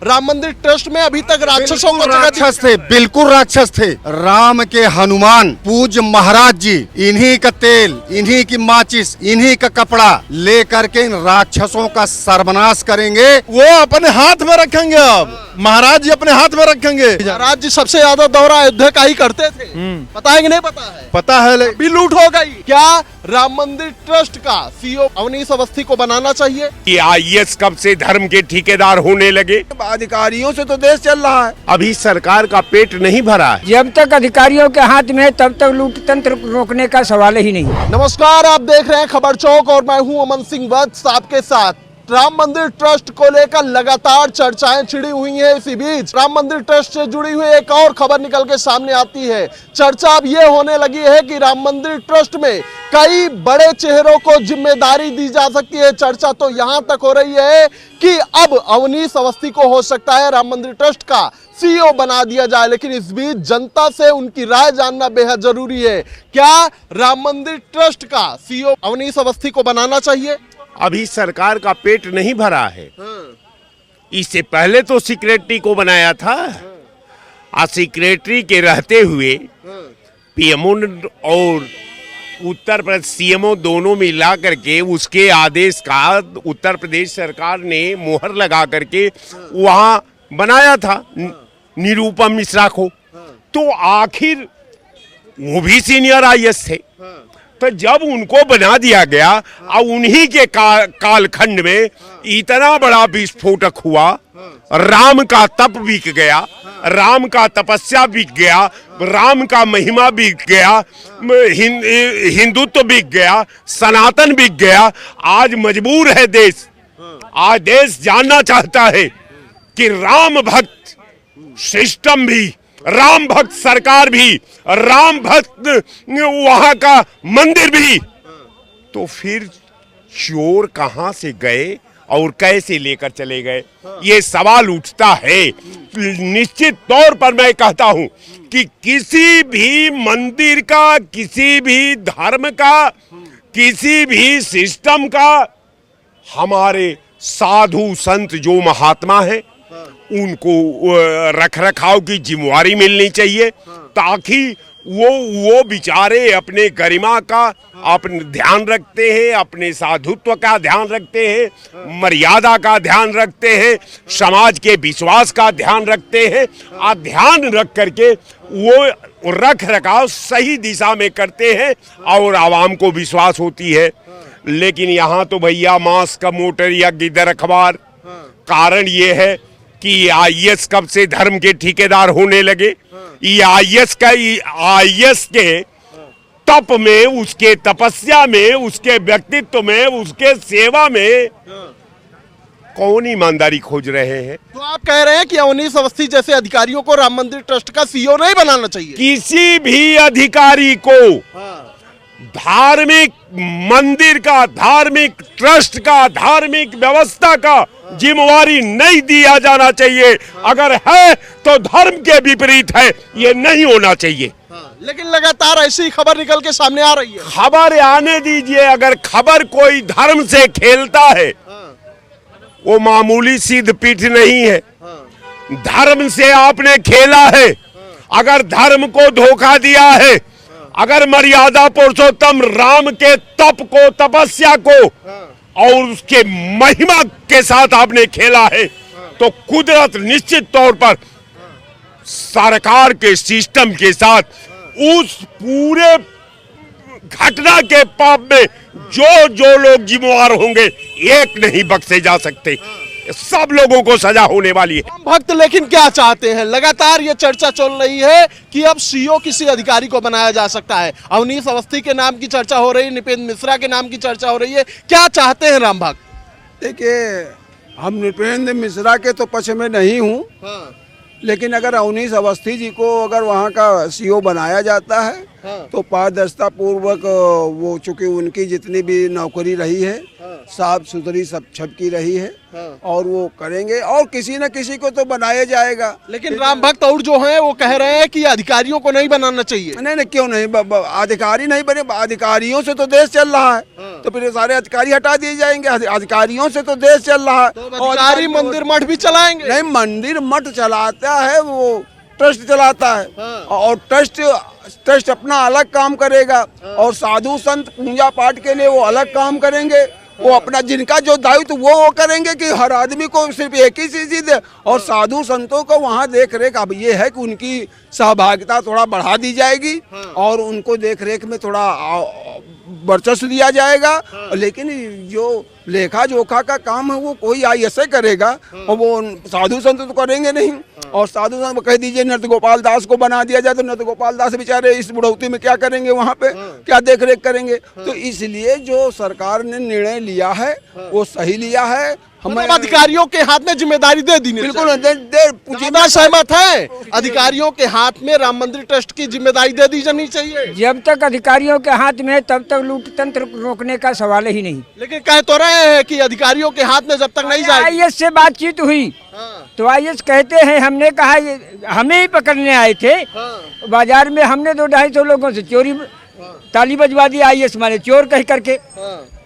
राम मंदिर ट्रस्ट में अभी तक राक्षसों को राक्षस थे, बिल्कुल राक्षस थे। राम के हनुमान पूज्य महाराज जी इन्हीं का तेल, इन्हीं की माचिस, इन्हीं का कपड़ा लेकर के इन राक्षसों का सर्वनाश करेंगे। वो अपने हाथ में रखेंगे। अब महाराज जी अपने हाथ में रखेंगे। महाराज जी सबसे ज्यादा दौरा अयोध्या का ही करते थे, पता है कि नहीं पता है? पता है। भी लूट हो गई। क्या राम मंदिर ट्रस्ट का सीईओ अवनीश अवस्थी को बनाना चाहिए? कि आईएएस कब से धर्म के ठेकेदार होने लगे? अधिकारियों से तो देश चल रहा है। अभी सरकार का पेट नहीं भरा है। जब तक अधिकारियों के हाथ में है तब तक लूट तंत्र रोकने का सवाल ही नहीं। नमस्कार, आप देख रहे हैं खबर चौक और मैं हूं अमन सिंह वत्स आपके साथ। राम मंदिर ट्रस्ट को लेकर लगातार चर्चाएं छिड़ी हुई हैं। इसी बीच राम मंदिर ट्रस्ट से जुड़ी हुई एक और खबर निकल के सामने आती है। चर्चा अब ये होने लगी है कि राम मंदिर ट्रस्ट में कई बड़े चेहरों को जिम्मेदारी दी जा सकती है। चर्चा तो यहां तक हो रही है कि अब अवनीश अवस्थी को हो सकता है राम मंदिर ट्रस्ट का सीईओ बना दिया जाए। लेकिन इस बीच जनता से उनकी राय जानना बेहद जरूरी है। क्या राम मंदिर ट्रस्ट का सीईओ अवनीश अवस्थी को बनाना चाहिए? अभी सरकार का पेट नहीं भरा है। इससे पहले तो सेक्रेटरी को बनाया था। सेक्रेटरी के रहते हुए पीएमओ और उत्तर प्रदेश सीएमओ दोनों मिला करके उसके आदेश का उत्तर प्रदेश सरकार ने मोहर लगा करके वहां बनाया था निरुपम मिश्रा को। तो आखिर वो भी सीनियर आईएएस थे। तो जब उनको बना दिया गया और उन्हीं के कालखंड में इतना बड़ा विस्फोटक हुआ, राम का तप बिक गया, राम का तपस्या बिक गया, राम का महिमा बिक गया, हिंदुत्व बिक गया, सनातन बिक गया। आज मजबूर है देश, आज देश जानना चाहता है कि राम भक्त सिस्टम भी, राम भक्त सरकार भी, राम भक्त वहां का मंदिर भी, तो फिर चोर कहां से गए और कैसे लेकर चले गए, ये सवाल उठता है। निश्चित तौर पर मैं कहता हूं कि किसी भी मंदिर का, किसी भी धर्म का, किसी भी सिस्टम का हमारे साधु संत जो महात्मा है उनको रख रखाव की जिम्मेवारी मिलनी चाहिए, ताकि वो बेचारे अपने गरिमा का अपने ध्यान रखते हैं, अपने साधुत्व का ध्यान रखते हैं, मर्यादा का ध्यान रखते हैं, समाज के विश्वास का ध्यान रखते हैं। ध्यान रख करके वो रख रखाव सही दिशा में करते हैं और आवाम को विश्वास होती है। लेकिन यहाँ तो भैया मांस का मोटर या गिद्दर अखबार। कारण ये है कि आईएएस कब से धर्म के ठेकेदार होने लगे। ये आईएएस के तप में, उसके तपस्या में, उसके व्यक्तित्व में, उसके सेवा में कौन ईमानदारी खोज रहे हैं? तो आप कह रहे हैं कि अवनीश अवस्थी जैसे अधिकारियों को राम मंदिर ट्रस्ट का सीईओ नहीं बनाना चाहिए? किसी भी अधिकारी को धार्मिक मंदिर का, धार्मिक ट्रस्ट का, धार्मिक व्यवस्था का जिम्मेवारी नहीं दिया जाना चाहिए। अगर है तो धर्म के विपरीत है, ये नहीं होना चाहिए। लेकिन लगातार ऐसी खबर निकल के सामने आ रही है। खबर आने दीजिए। अगर खबर कोई धर्म से खेलता है वो मामूली सिद्ध पीठ नहीं है। धर्म से आपने खेला है, अगर धर्म को धोखा दिया है, अगर मर्यादा पुरुषोत्तम राम के तप को, तपस्या को और उसके महिमा के साथ आपने खेला है, तो कुदरत निश्चित तौर पर सरकार के सिस्टम के साथ उस पूरे घटना के पाप में जो लोग जिम्मेवार होंगे एक नहीं बख्शे जा सकते। सब लोगों को सजा होने वाली है। भक्त लेकिन क्या चाहते हैं? लगातार ये चर्चा चल रही है कि अब सीईओ किसी अधिकारी को बनाया जा सकता है। अवनीश अवस्थी के नाम की चर्चा हो रही है, नृपेंद्र मिश्रा के नाम की चर्चा हो रही है। क्या चाहते हैं राम भक्त? देखिए, हम नृपेंद्र मिश्रा के तो पक्ष में नहीं हूँ, लेकिन अगर अवनीश अवस्थी जी को अगर वहाँ का सीईओ बनाया जाता है तो पारदर्शिता पूर्वक, वो चूंकि उनकी जितनी भी नौकरी रही है साफ सुथरी सब छपकी रही है और वो करेंगे और किसी न किसी को तो बनाया जाएगा। लेकिन राम भक्त और जो हैं वो कह रहे हैं कि अधिकारियों को नहीं बनाना चाहिए। नहीं, क्यों नहीं? अधिकारी नहीं बने, अधिकारियों से तो देश चल रहा है। तो फिर ये सारे अधिकारी हटा दिए जाएंगे। अधिकारियों से तो देश चल रहा है। तो अधिकारी मंदिर मठ भी चलाएंगे? नहीं, मंदिर मठ चलाता है वो ट्रस्ट चलाता है। और ट्रस्ट अपना अलग काम करेगा और साधु संत पूजा पाठ के लिए वो अलग काम करेंगे। वो अपना जिनका जो दायित्व वो करेंगे कि हर आदमी को सिर्फ एक ही चीज दे, और साधु संतों को वहाँ देख रेख अब ये है कि उनकी सहभागिता थोड़ा बढ़ा दी जाएगी और उनको देख रेख में थोड़ा वर्चस्व दिया जाएगा। लेकिन जो लेखा जोखा का काम है वो कोई ऐसे करेगा और वो साधु संत तो करेंगे नहीं। और साधु संत कह दीजिए नृत्य गोपाल दास को बना दिया जाए तो नृत्य गोपाल दास बेचारे इस बुढ़ौती में क्या करेंगे, वहाँ पे क्या देख रेख करेंगे। तो इसलिए जो सरकार ने निर्णय लिया है वो सही लिया है। मतलब अधिकारियों के हाथ में जिम्मेदारी दे दी? बिल्कुल ज्यादा सहमत है, अधिकारियों के हाथ में राम मंदिर ट्रस्ट की जिम्मेदारी दे दी जानी चाहिए। जब तक अधिकारियों के हाथ में है तब तक लूट तंत्र रोकने का सवाल ही नहीं। लेकिन कह तो रहे हैं कि अधिकारियों के हाथ में जब तक नहीं जाएगी। IAS से बातचीत हुई तो IAS कहते हैं, हमने कहा ये हमें ही पकड़ने आए थे बाजार में, हमने 200-250 लोगों से चोरी ताली बजवा दी IAS माने चोर कह करके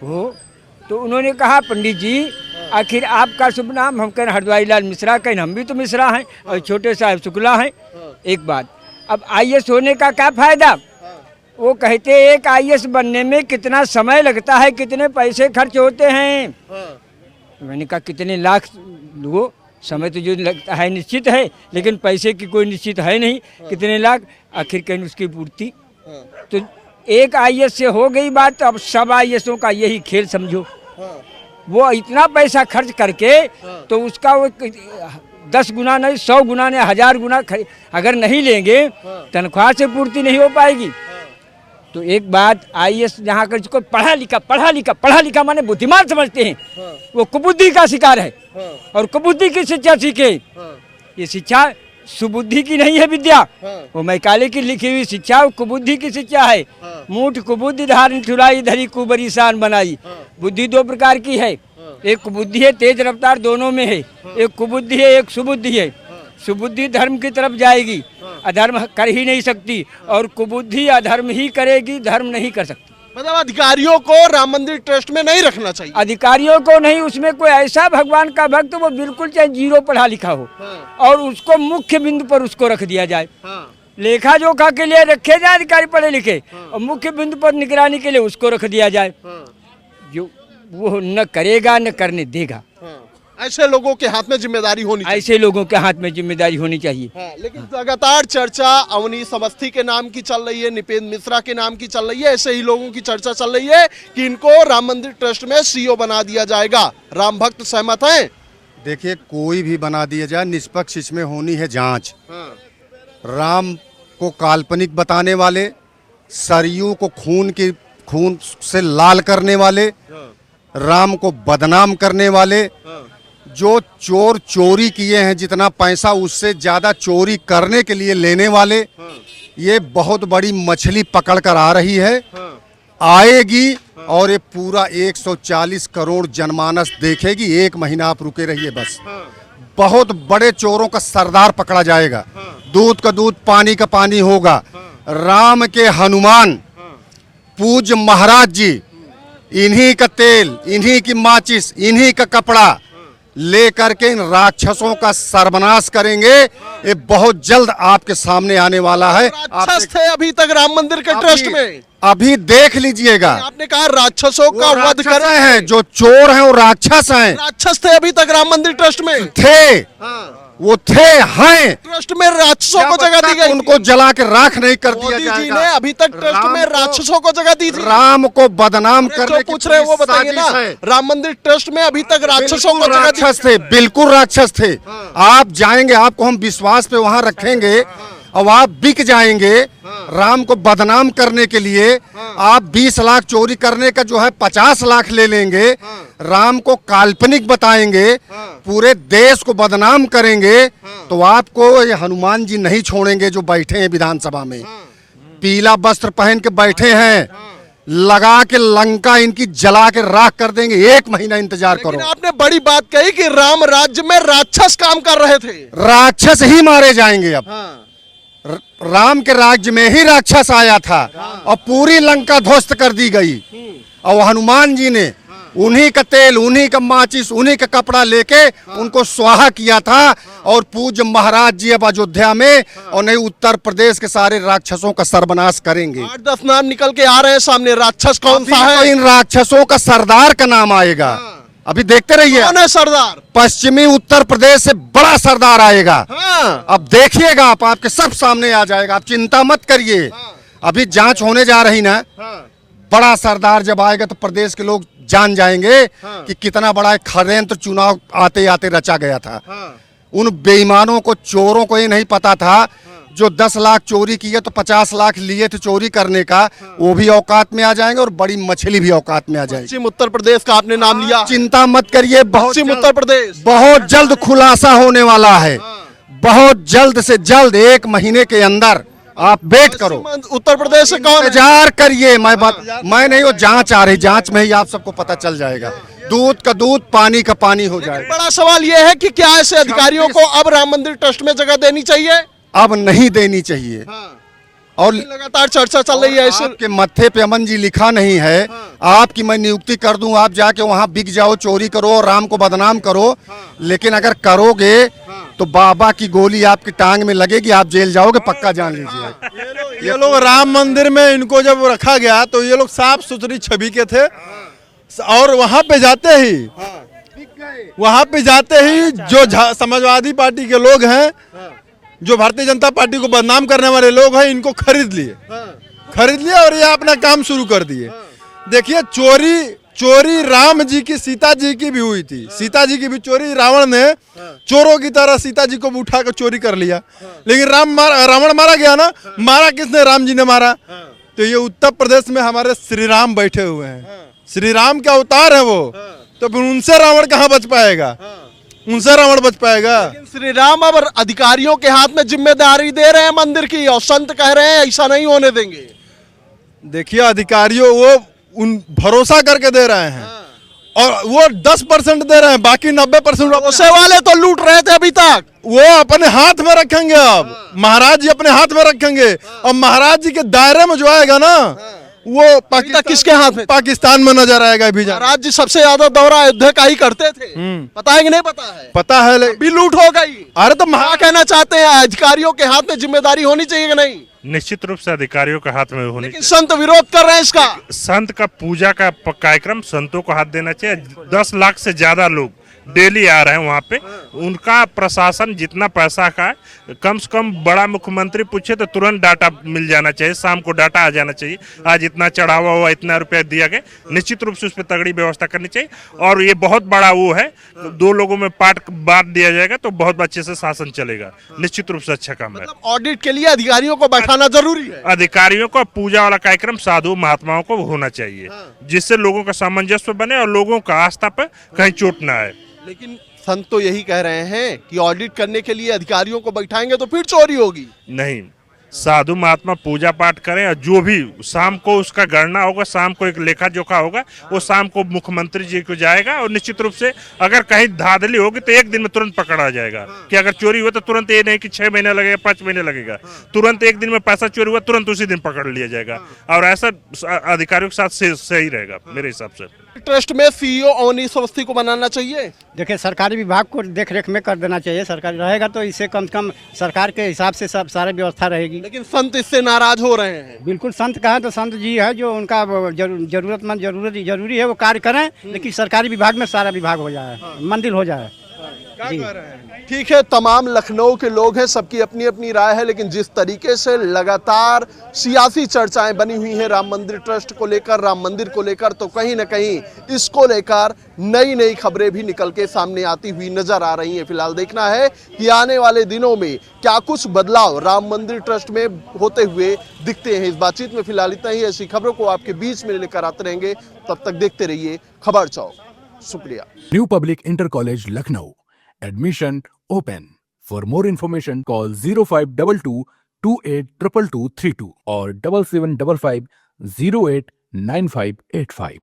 हो। तो उन्होंने कहा पंडित जी आखिर आपका शुभ नाम? हम कहें हरद्वारी लाल मिश्रा, कहें हम भी तो मिश्रा हैं और छोटे साहब शुक्ला हैं। एक बात, अब IAS होने का क्या फायदा? वो कहते एक IAS बनने में कितना समय लगता है, कितने पैसे खर्च होते हैं। मैंने कहा कितने लाख लो, समय तो जो लगता है निश्चित है लेकिन पैसे की कोई निश्चित है नहीं, कितने लाख आखिर कहीं उसकी पूर्ति। तो एक IAS से हो गई बात, तो अब सब IASों का यही खेल समझो। वो इतना पैसा खर्च करके तो उसका वो 10 गुना नहीं 100 गुना नहीं 1000 गुना अगर नहीं लेंगे तनख्वाह से पूर्ति नहीं हो पाएगी। तो एक बात, IAS जहाँ कर जिसको पढ़ा लिखा माने बुद्धिमान समझते हैं, वो कुबुद्धि का शिकार है और कुबुद्धि की शिक्षा सीखे। ये शिक्षा सुबुद्धि की नहीं है विद्या, वो मैकाले की लिखी हुई शिक्षा वो कुबुद्धि की शिक्षा है। मूठ कुबुद्धि धारण ठुलाई धरी कुबरी शान बनाई। बुद्धि 2 प्रकार की है, एक कुबुद्धि है तेज रफ्तार दोनों में है, एक कुबुद्धि है एक सुबुद्धि है। सुबुद्धि धर्म की तरफ जाएगी, अधर्म कर ही नहीं सकती, और कुबुद्धि अधर्म ही करेगी, धर्म नहीं कर सकती। मतलब अधिकारियों को राम मंदिर ट्रस्ट में नहीं रखना चाहिए? अधिकारियों को नहीं, उसमें कोई ऐसा भगवान का भक्त वो बिल्कुल चाहे 0 पढ़ा लिखा हो और उसको मुख्य बिंदु पर उसको रख दिया जाए। लेखा जोखा के लिए रखे जाए अधिकारी पढ़े लिखे और मुख्य बिंदु पर निगरानी के लिए उसको रख दिया जाए। जो वो न करेगा न करने देगा। ऐसे लोगों के हाथ में जिम्मेदारी होनी चाहिए। ऐसे लोगों के हाथ में जिम्मेदारी होनी चाहिए। लेकिन लगातार चर्चा अवनीश अवस्थी के नाम की चल रही है, निपेंद्र मिश्रा के नाम की चल रही है, ऐसे ही लोगों की चर्चा चल रही है कि इनको राम मंदिर ट्रस्ट में CEO बना दिया जाएगा। राम भक्त सहमत हैं? देखिए, कोई भी बना दिया जाए, निष्पक्ष इसमें होनी है जांच। राम को काल्पनिक बताने वाले, सरयू को खून से लाल करने वाले, राम को बदनाम करने वाले, जो चोर चोरी किए हैं जितना पैसा उससे ज्यादा चोरी करने के लिए लेने वाले, ये बहुत बड़ी मछली पकड़ कर आ रही है, आएगी और ये पूरा 140 करोड़ जनमानस देखेगी। 1 महीना आप रुके रहिए बस, बहुत बड़े चोरों का सरदार पकड़ा जाएगा। दूध का दूध पानी का पानी होगा। राम के हनुमान पूज्य महाराज जी, इन्हीं का तेल, इन्हीं की माचिस, इन्हीं का कपड़ा लेकर के इन राक्षसों का सर्वनाश करेंगे। ये बहुत जल्द आपके सामने आने वाला है। राक्षस थे अभी तक राम मंदिर के ट्रस्ट में, अभी देख लीजिएगा। आपने कहा राक्षसों का वध कर रहे हैं, जो चोर हैं वो राक्षस हैं। राक्षस थे अभी तक राम मंदिर ट्रस्ट में? थे, वो थे, हैं। ट्रस्ट में राक्षसों को जगह दी गई, उनको जला के राख नहीं कर दिया मोदी जी जाएगा। ने अभी तक ट्रस्ट में राक्षसों को जगह दी थी। राम को बदनाम करने की पूछ रहे हैं वो बताइए ना, राम मंदिर ट्रस्ट में अभी तक राक्षसों को जगह दी? राक्षस थे, बिल्कुल राक्षस थे। आप जाएंगे, आपको हम विश्वास पे वहां रखेंगे और आप बिक जाएंगे राम को बदनाम करने के लिए। आप 20 लाख चोरी करने का जो है 50 लाख ले लेंगे, राम को काल्पनिक बताएंगे, पूरे देश को बदनाम करेंगे, तो आपको ये हनुमान जी नहीं छोड़ेंगे जो बैठे हैं विधानसभा में। पीला वस्त्र पहन के बैठे हैं, लगा के लंका इनकी जला के राख कर देंगे। 1 महीना इंतजार करो। आपने बड़ी बात कही कि राम राज्य में राक्षस काम कर रहे थे, राक्षस ही मारे जाएंगे अब। राम के राज्य में ही राक्षस आया था और पूरी लंका ध्वस्त कर दी गई। और हनुमान जी ने उन्हीं का तेल, उन्हीं का माचिस, उन्हीं का कपड़ा लेके उनको स्वाहा किया था। और पूज्य महाराज जी अब अयोध्या में और नहीं उत्तर प्रदेश के सारे राक्षसों का सर्वनाश करेंगे। 8-10 नाम निकल के आ रहे हैं सामने, राक्षस कौन सा तो है? इन राक्षसों का सरदार का नाम आएगा। अभी देखते रहिए, कौन है सरदार? पश्चिमी उत्तर प्रदेश से बड़ा सरदार आएगा। हाँ। अब देखिएगा आप, आपके सब सामने आ जाएगा, आप चिंता मत करिए। अभी जांच होने जा रही ना, बड़ा सरदार जब आएगा तो प्रदेश के लोग जान जाएंगे कि कितना बड़ा एक षड्यंत्र चुनाव आते आते रचा गया था। उन बेईमानों को, चोरों को ये नहीं पता था जो 10 लाख चोरी किए तो 50 लाख लिए थे चोरी करने का, वो भी औकात में आ जाएंगे और बड़ी मछली भी औकात में आ जाएगी। पश्चिम उत्तर प्रदेश का आपने नाम लिया, चिंता मत करिए, पश्चिम उत्तर प्रदेश बहुत जल्द खुलासा होने वाला है। बहुत जल्द से जल्द, 1 महीने के अंदर आप वेट करो। उत्तर प्रदेश से कौन है? इंतजार करिए, मैं नहीं, वो जांच आ रही, जांच में ही आप सबको पता चल जाएगा। दूध का दूध, पानी का पानी हो जाएगा। बड़ा सवाल यह है कि क्या ऐसे अधिकारियों को अब राम मंदिर ट्रस्ट में जगह देनी चाहिए? अब नहीं देनी चाहिए। और लगातार चर्चा चल रही है इस आपके मत्थे पे अमन जी लिखा नहीं है आपकी मैं नियुक्ति कर दूं, आप जाके वहां बिक जाओ, चोरी करो और राम को बदनाम करो। लेकिन अगर करोगे तो बाबा की गोली आपकी टांग में लगेगी, आप जेल जाओगे, पक्का जान लीजिए। ये लोग राम मंदिर में इनको जब रखा गया तो ये लोग साफ सुथरी छवि के थे, और वहां पे जाते ही जो समाजवादी पार्टी के लोग हैं, जो भारतीय जनता पार्टी को बदनाम करने वाले लोग हैं, इनको खरीद लिए और ये अपना काम शुरू कर दिए। देखिए, चोरी राम जी की, सीता जी की भी हुई थी। सीता जी की भी चोरी, रावण ने चोरों की तरह सीता जी को भी उठा कर चोरी कर लिया। लेकिन रावण मारा गया ना, मारा किसने? राम जी ने मारा। तो ये उत्तर प्रदेश में हमारे श्री राम बैठे हुए हैं, श्री राम का अवतार है वो, तो फिर उनसे रावण कहाँ बच पाएगा? उनसे रावण बच पाएगा? श्री राम अब अधिकारियों के हाथ में जिम्मेदारी दे रहे हैं मंदिर की, और संत कह रहे हैं ऐसा नहीं होने देंगे। देखिए, अधिकारियों वो उन भरोसा करके दे रहे हैं, और वो 10% दे रहे हैं, बाकी 90% उसे वाले तो लूट रहे थे अभी तक। वो अपने हाथ में रखेंगे। अब महाराज जी अपने हाथ में रखेंगे, और महाराज जी के दायरे में जो आएगा ना, वो किसके हाथ में? पाकिस्तान में नजर आएगा। अभी महाराज जी सबसे ज्यादा दौरा अयोध्या का ही करते थे, पता है कि नहीं पता है? पता है, भी लूट हो गई। अरे तो क्या कहना चाहते हैं, अधिकारियों के हाथ में जिम्मेदारी होनी चाहिए कि नहीं? निश्चित रूप से अधिकारियों के हाथ में होनी। लेकिन संत विरोध कर रहे हैं इसका। संत का पूजा का कार्यक्रम संतों को हाथ देना चाहिए। 10 लाख से ज्यादा लोग डेली आ रहे हैं वहाँ पे, उनका प्रशासन जितना पैसा का है, कम से कम बड़ा मुख्यमंत्री पूछे तो तुरंत डाटा मिल जाना चाहिए, शाम को डाटा आ जाना चाहिए, आज इतना चढ़ावा हुआ, इतना रुपया दिया गया। निश्चित रूप से उस पर तगड़ी व्यवस्था करनी चाहिए। और ये बहुत बड़ा वो है, तो 2 लोगों में बांट दिया जाएगा तो बहुत अच्छे से शासन चलेगा। निश्चित रूप से अच्छा काम है। ऑडिट के लिए अधिकारियों को बैठाना जरूरी है। अधिकारियों को पूजा वाला कार्यक्रम साधु महात्माओं को होना चाहिए, जिससे लोगों का सामंजस्य बने और लोगों का आस्था पर कहीं चोट ना आए। लेकिन संत तो यही कह रहे हैं कि ऑडिट करने के लिए अधिकारियों को बैठाएंगे तो फिर चोरी होगी। नहीं, साधु महात्मा पूजा पाठ करें, और जो भी शाम को उसका गणना होगा, शाम को एक लेखा जोखा होगा, वो शाम को मुख्यमंत्री जी को जाएगा। और निश्चित रूप से अगर कहीं धांधली होगी तो 1 दिन में तुरंत पकड़ा जाएगा। कि अगर चोरी हुआ तो तुरंत ये नहीं कि 6 महीने लगेगा, 5 महीने लगेगा, तुरंत 1 दिन में पैसा चोरी हुआ तुरंत उसी दिन पकड़ लिया जाएगा। और ऐसा अधिकारियों के साथ सही रहेगा मेरे हिसाब से। ट्रस्ट में सीईओ अवनीश अवस्थी को बनाना चाहिए। देखिए, सरकारी विभाग को देख रेख में कर देना चाहिए। सरकारी रहेगा तो इससे कम से कम सरकार के हिसाब से सब सारी व्यवस्था रहेगी। लेकिन संत इससे नाराज हो रहे हैं। बिल्कुल, संत कहें तो संत जी है, जो उनका जरूरतमंद जरूरी है वो कार्य करें, लेकिन सरकारी विभाग में सारा विभाग हो जाए, मंदिर हो जाए। ठीक है, तमाम लखनऊ के लोग हैं, सबकी अपनी अपनी राय है, लेकिन जिस तरीके से लगातार सियासी चर्चाएं बनी हुई हैं राम मंदिर ट्रस्ट को लेकर, राम मंदिर को लेकर, तो कहीं न कहीं इसको लेकर नई नई खबरें भी निकल के सामने आती हुई नजर आ रही हैं। फिलहाल देखना है कि आने वाले दिनों में क्या कुछ बदलाव राम मंदिर ट्रस्ट में होते हुए दिखते हैं। इस बातचीत में फिलहाल इतना ही। ऐसी खबरों को आपके बीच में लेकर आते रहेंगे, तब तक देखते रहिए खबर चौक। शुक्रिया। New public inter college Lucknow, admission open. For more information call 0522 282232 or 7755 089585.